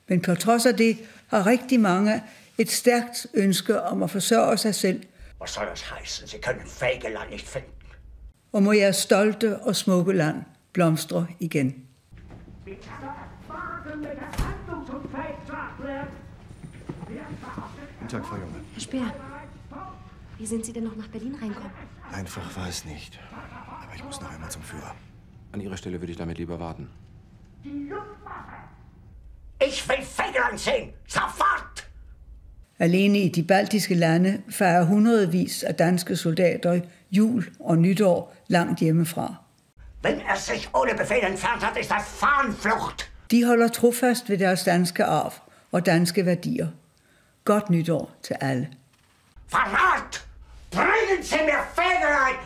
Men på trods af det har rigtig mange et stærkt ønske om at forsørge sig selv. Was soll das heißen? Sie können Fägeland nicht finden. Og må jeres stolte og smukke land blomstre igen. Guten Tag, Frau Junge. Herr Speer, wie sind Sie denn noch nach Berlin reinkommen? Einfach war es nicht. Aber ich muss noch einmal zum Führer. An Ihrer Stelle würde ich damit lieber warten. Ich will Fägeland sehen! Sofort! Alene i de baltiske lande fejrer hundredvis af danske soldater jul og nytår langt hjemmefra. Wenn sich ohne Befehl entfernt hat, ist das Fahnenflucht! De holder trofast ved deres danske arv og danske værdier. Godt nytår til alle. Verrat! Bringen Sie mir Fägeland!